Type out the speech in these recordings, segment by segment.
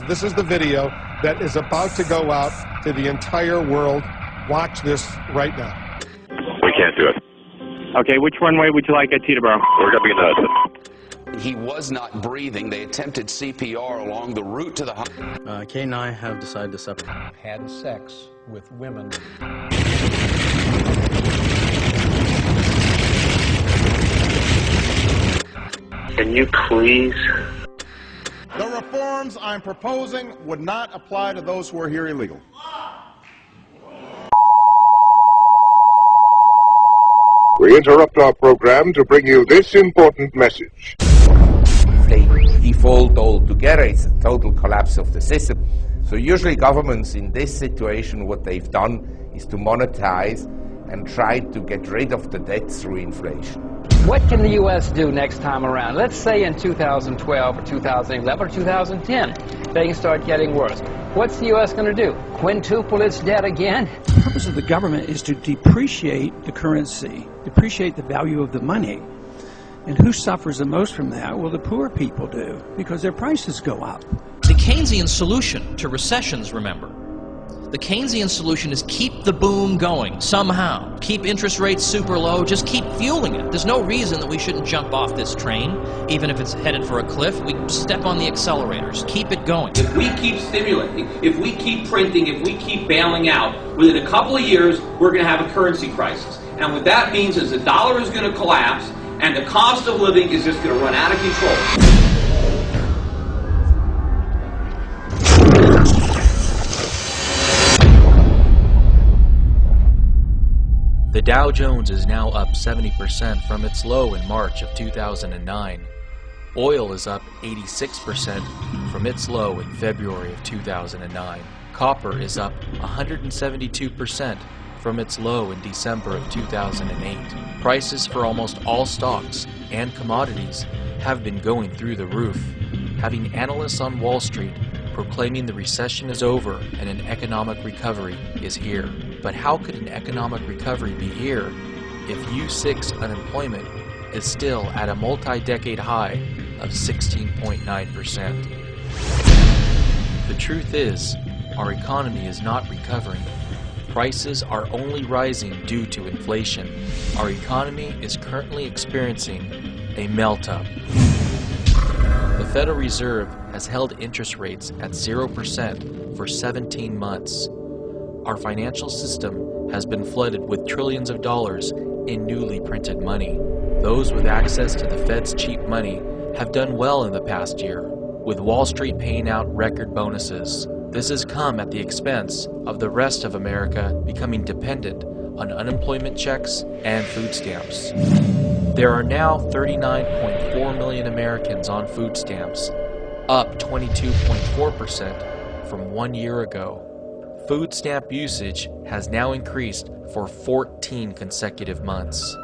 This is the video that is about to go out to the entire world. Watch this right now. We can't do it. Okay, which runway would you like at Teterboro? We're going to be in the... He was not breathing. They attempted CPR along the route to the... Kay and I have decided to separate. Had sex with women. Can you please? The reforms I'm proposing would not apply to those who are here illegal. We interrupt our program to bring you this important message. They default altogether. It's a total collapse of the system. So usually governments in this situation, what they've done is to monetize and try to get rid of the debt through inflation. What can the U.S. do next time around? Let's say in 2012 or 2011 or 2010, things start getting worse. What's the U.S. going to do? Quintuple its debt again? The purpose of the government is to depreciate the currency, depreciate the value of the money. And who suffers the most from that? Well, the poor people do, because their prices go up. The Keynesian solution to recessions, remember, the Keynesian solution is keep the boom going somehow. Keep interest rates super low, just keep fueling it. There's no reason that we shouldn't jump off this train, even if it's headed for a cliff. We step on the accelerators, keep it going. If we keep stimulating, if we keep printing, if we keep bailing out, within a couple of years, we're going to have a currency crisis. And what that means is the dollar is going to collapse, and the cost of living is just going to run out of control. The Dow Jones is now up 70% from its low in March of 2009. Oil is up 86% from its low in February of 2009. Copper is up 172% from its low in December of 2008. Prices for almost all stocks and commodities have been going through the roof, having analysts on Wall Street proclaiming the recession is over and an economic recovery is here. But how could an economic recovery be here if U6 unemployment is still at a multi-decade high of 16.9%? The truth is, our economy is not recovering. Prices are only rising due to inflation. Our economy is currently experiencing a melt-up. The Federal Reserve has held interest rates at 0% for 17 months. Our financial system has been flooded with trillions of dollars in newly printed money. Those with access to the Fed's cheap money have done well in the past year, with Wall Street paying out record bonuses. This has come at the expense of the rest of America becoming dependent on unemployment checks and food stamps. There are now 39.4 million Americans on food stamps, up 22.4% from 1 year ago. Food stamp usage has now increased for 14 consecutive months.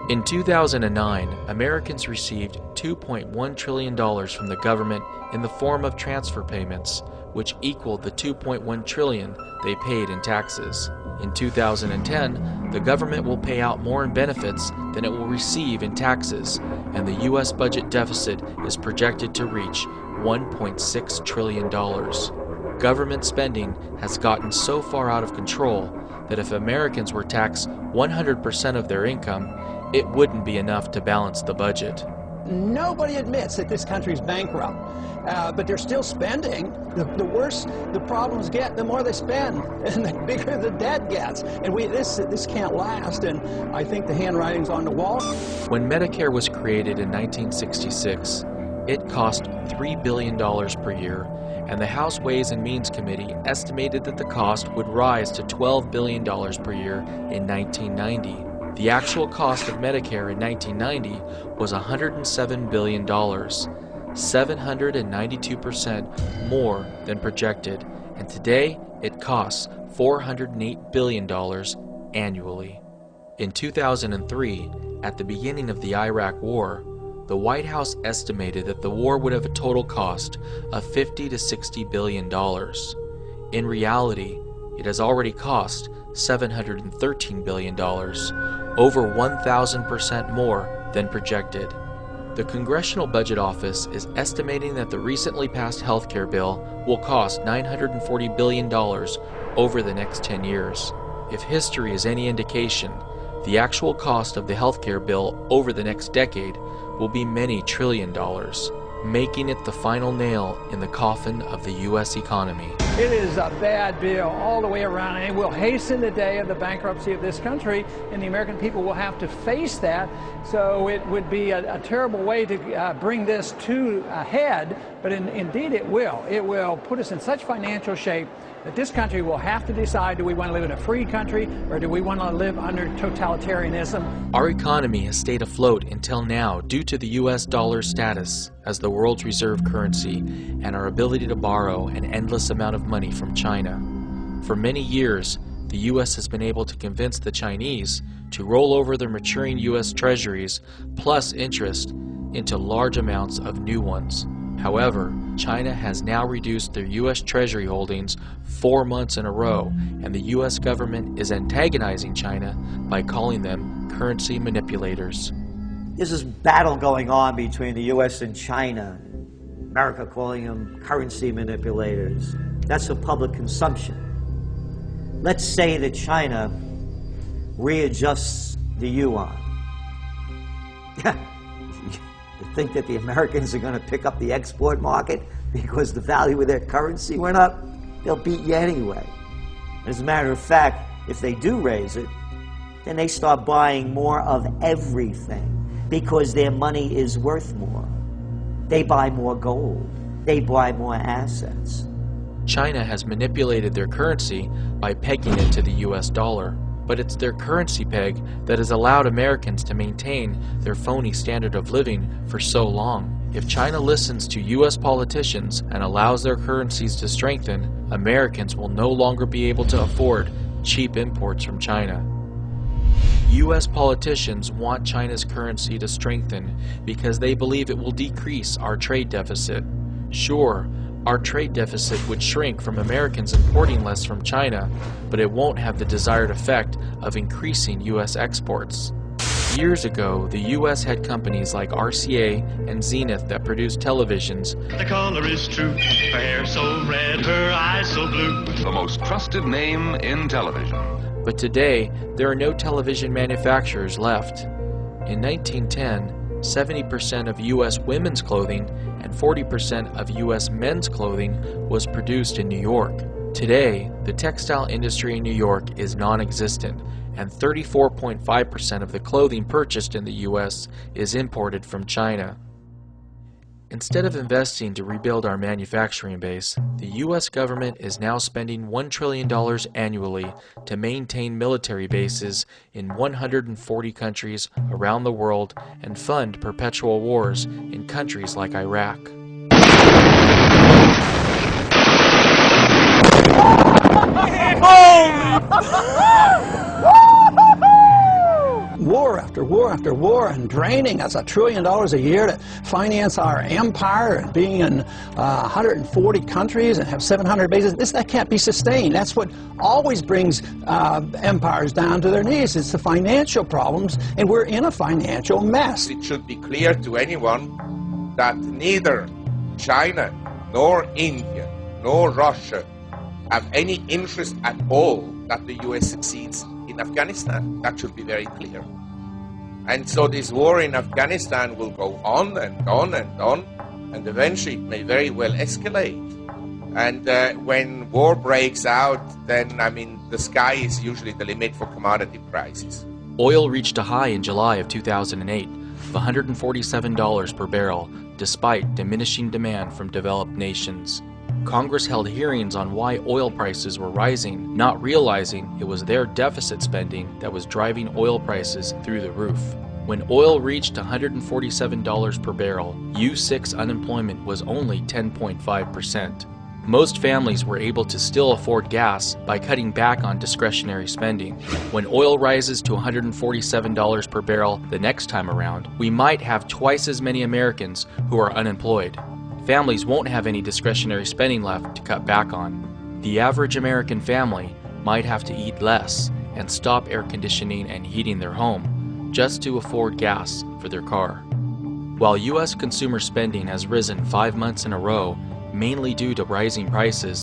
In 2009, Americans received $2.1 trillion from the government in the form of transfer payments, which equaled the $2.1 trillion they paid in taxes. In 2010, the government will pay out more in benefits than it will receive in taxes, and the U.S. budget deficit is projected to reach $1.6 trillion. Government spending has gotten so far out of control that if Americans were taxed 100% of their income, it wouldn't be enough to balance the budget. Nobody admits that this country's bankrupt, but they're still spending. The worse the problems get, the more they spend, and the bigger the debt gets. And this can't last, and I think the handwriting's on the wall. When Medicare was created in 1966, it cost $3 billion per year, and the House Ways and Means Committee estimated that the cost would rise to $12 billion per year in 1990. The actual cost of Medicare in 1990 was $107 billion, 792% more than projected, and today it costs $408 billion annually. In 2003, at the beginning of the Iraq War, the White House estimated that the war would have a total cost of $50 to $60 billion. In reality, it has already cost $713 billion, over 1,000% more than projected. The Congressional Budget Office is estimating that the recently passed healthcare bill will cost $940 billion over the next 10 years. If history is any indication, the actual cost of the healthcare bill over the next decade will be many trillion dollars, making it the final nail in the coffin of the U.S. economy. It is a bad bill all the way around, and it will hasten the day of the bankruptcy of this country, and the American people will have to face that. So it would be a terrible way to bring this to a head, but indeed it will. It will put us in such financial shape that this country will have to decide, do we want to live in a free country or do we want to live under totalitarianism? Our economy has stayed afloat until now due to the U.S. dollar's status as the world's reserve currency and our ability to borrow an endless amount of money from China. For many years, the U.S. has been able to convince the Chinese to roll over their maturing U.S. treasuries plus interest into large amounts of new ones. However, China has now reduced their U.S. Treasury holdings 4 months in a row, and the U.S. government is antagonizing China by calling them currency manipulators. There's this battle going on between the U.S. and China. America calling them currency manipulators. That's for public consumption. Let's say that China readjusts the yuan. You think that the Americans are going to pick up the export market because the value of their currency went up? They'll beat you anyway. As a matter of fact, if they do raise it, then they start buying more of everything because their money is worth more. They buy more gold. They buy more assets. China has manipulated their currency by pegging it to the U.S. dollar. But it's their currency peg that has allowed Americans to maintain their phony standard of living for so long. If China listens to U.S. politicians and allows their currencies to strengthen, Americans will no longer be able to afford cheap imports from China. U.S. politicians want China's currency to strengthen because they believe it will decrease our trade deficit. Sure, our trade deficit would shrink from Americans importing less from China, but it won't have the desired effect of increasing U.S. exports. Years ago, the U.S. had companies like RCA and Zenith that produced televisions. The color is true, her hair so red, her eyes so blue. The most trusted name in television. But today, there are no television manufacturers left. In 1910, 70% of U.S. women's clothing and 40% of U.S. men's clothing was produced in New York. Today, the textile industry in New York is non-existent, and 34.5% of the clothing purchased in the U.S. is imported from China. Instead of investing to rebuild our manufacturing base, the U.S. government is now spending $1 trillion annually to maintain military bases in 140 countries around the world and fund perpetual wars in countries like Iraq. War after war after war, and draining us $1 trillion a year to finance our empire, and being in 140 countries and have 700 bases. That can't be sustained. That's what always brings empires down to their knees. It's the financial problems, and we're in a financial mess. It should be clear to anyone that neither China nor India nor Russia have any interest at all that the U.S. succeeds in Afghanistan. That should be very clear. And so this war in Afghanistan will go on and on and on, and eventually it may very well escalate. And when war breaks out, then, the sky is usually the limit for commodity prices. Oil reached a high in July of 2008 of $147 per barrel, despite diminishing demand from developed nations. Congress held hearings on why oil prices were rising, not realizing it was their deficit spending that was driving oil prices through the roof. When oil reached $147 per barrel, U6 unemployment was only 10.5%. Most families were able to still afford gas by cutting back on discretionary spending. When oil rises to $147 per barrel the next time around, we might have twice as many Americans who are unemployed. Families won't have any discretionary spending left to cut back on. The average American family might have to eat less and stop air conditioning and heating their home just to afford gas for their car. While U.S. consumer spending has risen 5 months in a row, mainly due to rising prices,